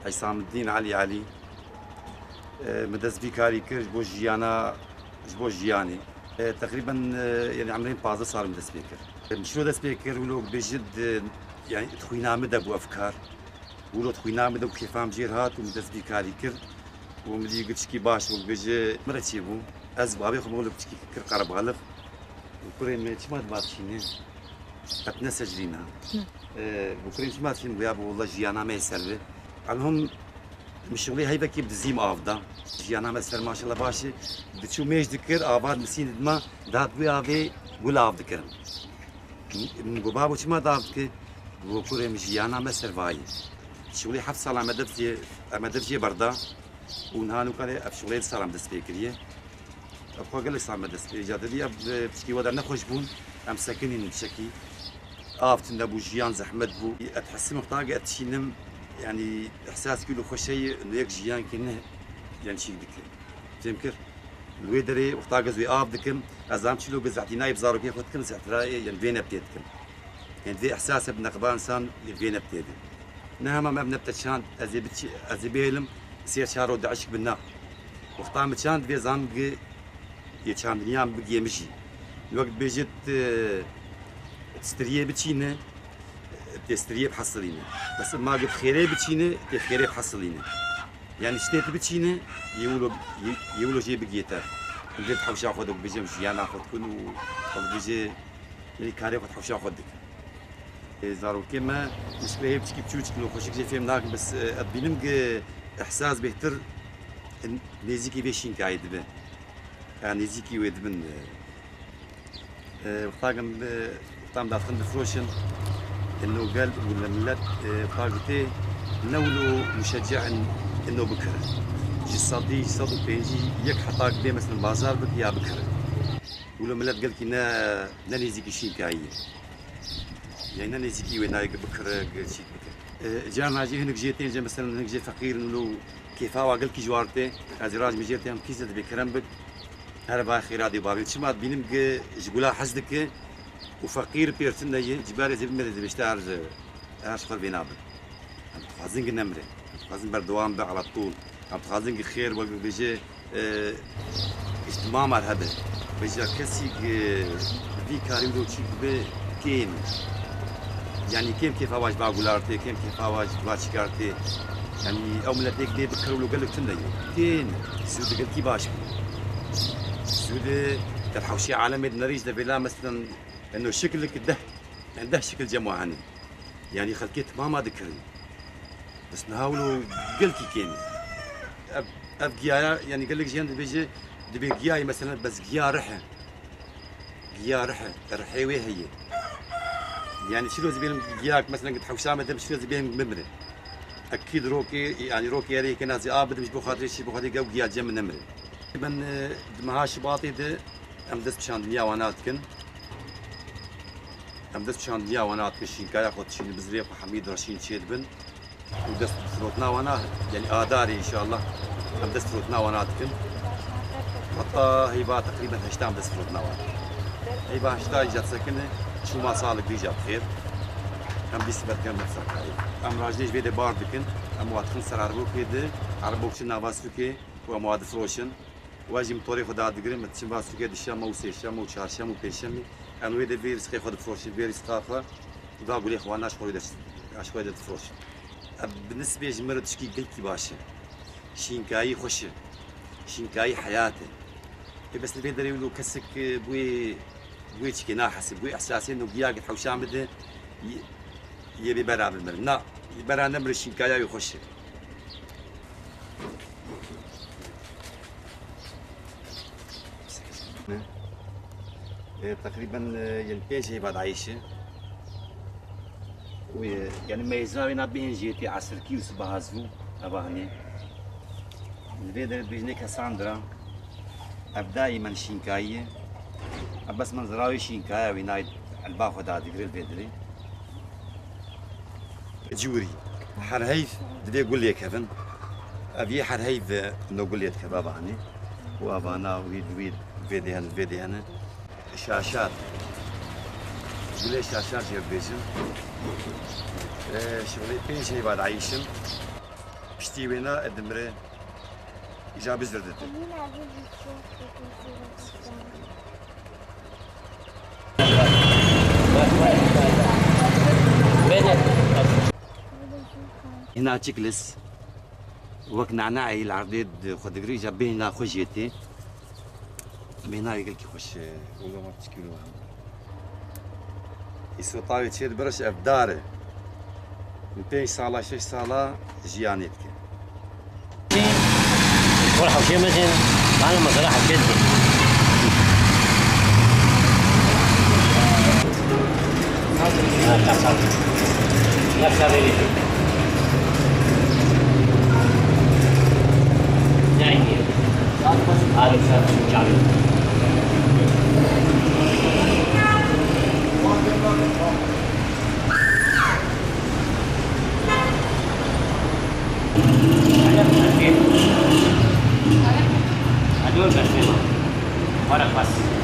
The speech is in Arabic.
عصام الدين علي مدرس بيكاري كر جبو جيانا جبو جياني تقريبا يعني عمرين بازا صار مدرس بيكر شنو درس بيكر ولو بجد يعني تخوينا مدى بو افكار ولو تخوينا مدى كيف عم جير هات ومدرس بيكاري كر ومدي قلت شكي باش وبجي مرتي بو از بابي خمول بتشكي كر قرب غلق وكرين ما تشمات باتشيني اتنسى جرينا بكرين تشمات فين بيابو والله جيانا ما يسرب المهم مشغلي هيدا كيف دزيم افضل جيانا مسفر ما شاء الله باشي بتشو ميش ذكر افاد مسين دما دات بي افي ولا اف ذكر من قبابو شما دافك بكره مجيانا مسفر فاي شغلي حف صلاة مدرسي بردا ونهانو كان افشغلي سلام دس فكريه ابخو قال لي سلام دس اجادي بشكي ودا نخرج بون ام ساكنين بشكي افت نبو جيان زحمت بو اتحس مختاقه اتشينم يعني احساس كله خوش شيء انه يك جيان كنه يعني شيء دكم تمكر الويدري وقتا جزوي اب دكم ازام تشلو بزعتينا يبزارو كيف خدكم زعتراي يعني فين ابتدكم يعني ذي احساس بنقبان انسان فين ابتدي نهما ما بنبتشان ازي بيلم سير شارو دعشك بالنا وقتا متشان في زام يتشان دنيا بقي يمشي الوقت بيجت تستريه بتشينه تستريه بحصلينه بس ما قلت خيري بتشينه خيري بحصلينه يعني شتيت بتشينه يقولوا شيء بقيته بديت حوش اخذك بيجي مشي انا اخذ كل بيجي اللي كاري اخذ حوش اخذك زارو كما مشكله هي بتشكي بتشوتك لو خوشك جي فيهم ناك بس بينم احساس بهتر نيزيكي بيشين قاعد به يعني نيزيكي ويدبن وطاقم داخل بفروشن انه قال ولا ملات طاقتي نولو مشجع انه بكره جي صدي صدو بينجي يك حطاك بيه مثلا بازار بك يا بكره ولا ملات قال كي ناني زيكي شي كاي يعني ناني زيكي وين بكره شي بكره جانا جي هنك جيتين جا مثلا هنك جي فقير انه كيف هو قال كي جوارتي ازراج مجيتي ام كيزه بكرم بك هذا باخي رادي بابي شمات بينم جبلا حزدك وفقير بيرسنا جبالي زي بمرة زي بيشتغل اشخر بينابل عم تخازن نمرة تخازن بردوام بقى على طول عم تخازن خير وقت بيجي اجتماع مع هذا بيجي كسي في كاريو شيء كيم يعني كيف هواج باقولارتي كيف هواج باشكارتي يعني او ملتك دي بكروا له قال لك تنيو كين سود قال كي باش سود تلحوشي عالمي نريج بلا مثلا انه شكلك ده شكل جماعاني يعني خلكيت ما ذكرني بس نحاولوا قلكي كين اب جيايا يعني قال لك جيان بيجي دبي جياي مثلا بس جيا رحي وين هي يعني شنو زبين جياك مثلا قد حوشامه دم شنو زبين ممري اكيد روكي يعني روكي يا ريك ناس ابد مش بخاطر شي بخاطر جو جيا جم نمري من دمهاش باطي ده ام دس بشان دنيا واناتكن ام دست شان دنيا وانا تكشين كايا خد شين بزريق وحميد رشين شيد بن ودست فروتنا وانا يعني اداري ان شاء الله ام دست فروتنا وانا تكن حتى هيبا تقريبا هشتام دست فروتنا وانا هيبا هشتا جات سكنه شو ما صالك دي جات خير ام دي سبت كان نفسك ام راجليش بيدي بار دكن ام واتخن سراربو كيدي عربوك شنا باسوكي ومواد فروشن واجي مطوري خدا دقري متشم باسوكي دشام وسيشام وشارشام وبيشامي أنا ويدا فيروس خي خد فروش فيروس خافة وقابل إخواننا أشخوي ده فروش بالنسبة لجمرة تشكي قلتي باشا شينكاي خوش شينكاي حياته بس اللي بيقدر يقولوا كسك بوي تشكي ناحس بوي إحساسي إنه جياق حوشام بده يبي برا بالمر لا برا نمر شينكاي يخش تقريبا ينتهي بعد عايشة ويعني ما يزاوينا بين جيتي عصر كيلو سبهازو أباهني الفيدر بيجني كاساندرا أبدأي من شينكاية بس من زراوي شينكاية وينايد الباخو دا دقري الفيدري جوري حرهيف دبي أقول لك كيفن أبي حرهيف إنه أقول لك كباباني وأبانا ويد فيدي هنا شاشات بلي شاشات جاب بيجن شغلي بين شيء بعد عايشم pişti wena edimre icabı zirdi. هنا تشكلس وقت نعناعي العرضيد خد قريجة بينا خجيتي بينا يقول كي خوش والله ما تشكيلو يسو طاوي تشيد برش افداره من 5 سالة 6 سالة جيانيتك والله وشي مثلا معنا مصلحة جدي لا صار هدول بس ورق بس